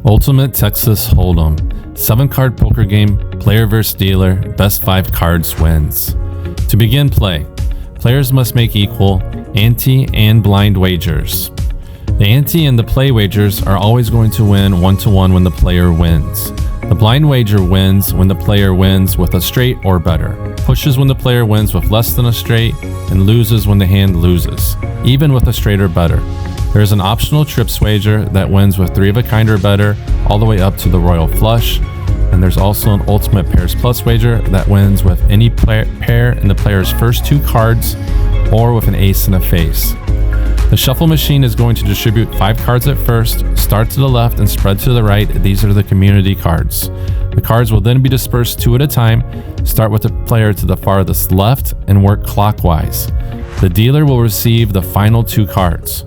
Ultimate Texas Hold'em. 7-card poker game, player versus dealer, best 5 cards wins. To begin play, players must make equal ante and blind wagers. The ante and the play wagers are always going to win 1-to-1 when the player wins. The blind wager wins when the player wins with a straight or better, pushes when the player wins with less than a straight, and loses when the hand loses, even with a straight or better. There is an optional trips wager that wins with 3 of a kind or better, all the way up to the royal flush, and there's also an ultimate pairs plus wager that wins with any pair in the player's first 2 cards or with an ace and a face. The shuffle machine is going to distribute 5 cards at first, start to the left and spread to the right. These are the community cards. The cards will then be dispersed 2 at a time, start with the player to the farthest left and work clockwise. The dealer will receive the final 2 cards.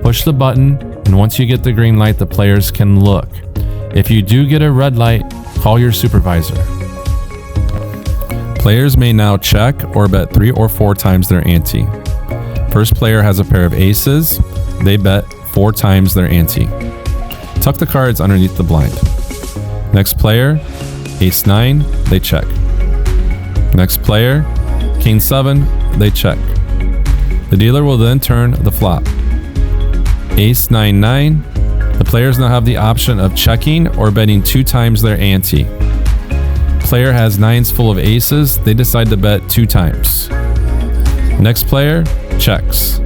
Push the button, and once you get the green light, the players can look. If you do get a red light, call your supervisor. Players may now check or bet 3 or 4 times their ante. First player has a pair of aces. They bet 4 times their ante. Tuck the cards underneath the blind. Next player, ace 9, they check. Next player, king 7, they check. The dealer will then turn the flop. Ace 9 9. The players now have the option of checking or betting 2 times their ante. Player has 9s full of aces. They decide to bet 2 times. Next player checks.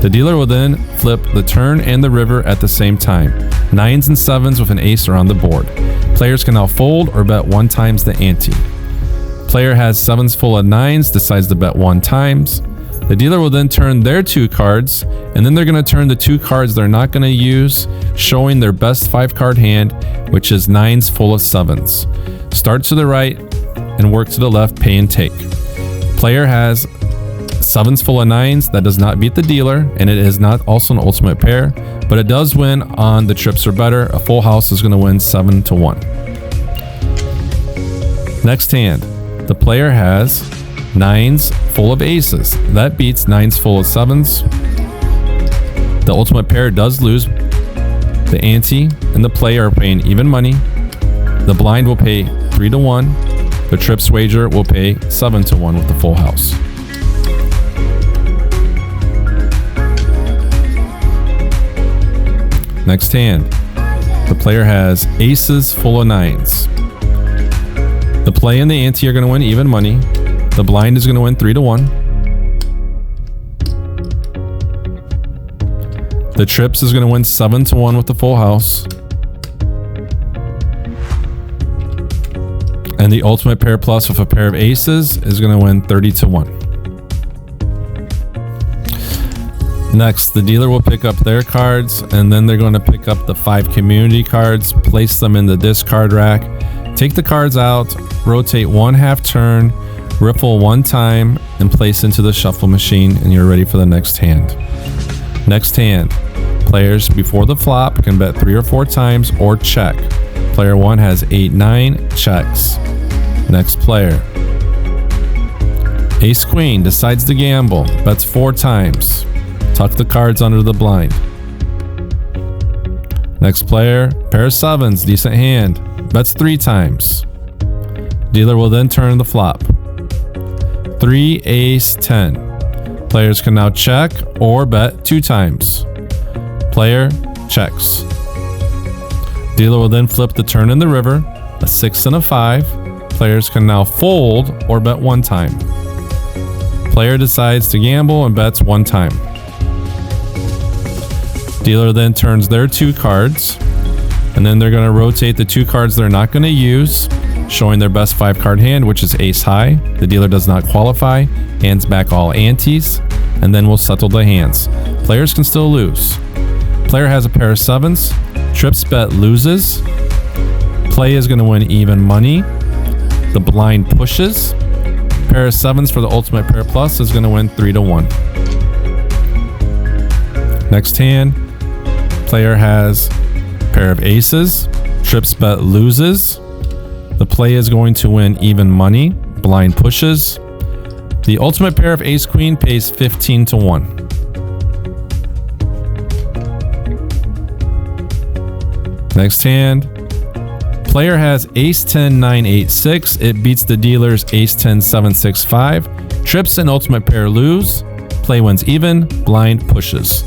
The dealer will then flip the turn and the river at the same time. 9s and 7s with an ace are on the board. Players can now fold or bet 1 times the ante. Player has 7s full of 9s, decides to bet 1 times. The dealer will then turn their 2 cards, and then they're going to turn the 2 cards they're not going to use, showing their best 5-card hand, which is 9s full of 7s. Start to the right and work to the left, pay and take. Player has 7s full of 9s. That does not beat the dealer, and it is not also an ultimate pair, but it does win on the trips or better. A full house is going to win 7-1. Next hand, the player has 9s full of aces. That beats 9s full of 7s. The ultimate pair does lose. The ante and the play are paying even money. The blind will pay 3-1. The trips wager will pay 7-1 with the full house. Next hand, the player has aces full of 9s. The play and the ante are going to win even money. The blind is going to win 3-1. The trips is going to win 7-1 with the full house. And the ultimate pair plus with a pair of aces is going to win 30-1. Next, the dealer will pick up their cards, and then they're going to pick up the 5 community cards, place them in the discard rack, take the cards out, rotate 1/2 turn, riffle 1 time, and place into the shuffle machine, and you're ready for the next hand. Next hand, players before the flop can bet 3 or 4 times or check. Player 1 has 8-9, checks. Next player. Ace Queen decides to gamble, bets 4 times. Tuck the cards under the blind. Next player, pair of 7s, decent hand, bets 3 times. Dealer will then turn the flop. 3 ace 10. Players can now check or bet 2 times. Player checks. Dealer will then flip the turn in the river, a 6 and a 5. Players can now fold or bet 1 time. Player decides to gamble and bets 1 time. Dealer then turns their 2 cards, and then they're going to rotate the 2 cards they're not going to use, showing their best 5-card hand, which is ace high. The dealer does not qualify, hands back all antes, and then we'll settle the hands. Players can still lose. Player has a pair of 7s. Trips bet loses. Play is going to win even money. The blind pushes. Pair of 7s for the ultimate pair plus is going to win 3-1. Next hand, player has a pair of aces. Trips bet loses. The play is going to win even money. Blind pushes. The ultimate pair of ace queen pays 15-1. Next hand. Player has ace 10 9 8 6. It beats the dealer's ace 10 7 6 5. Trips and ultimate pair lose. Play wins even. Blind pushes.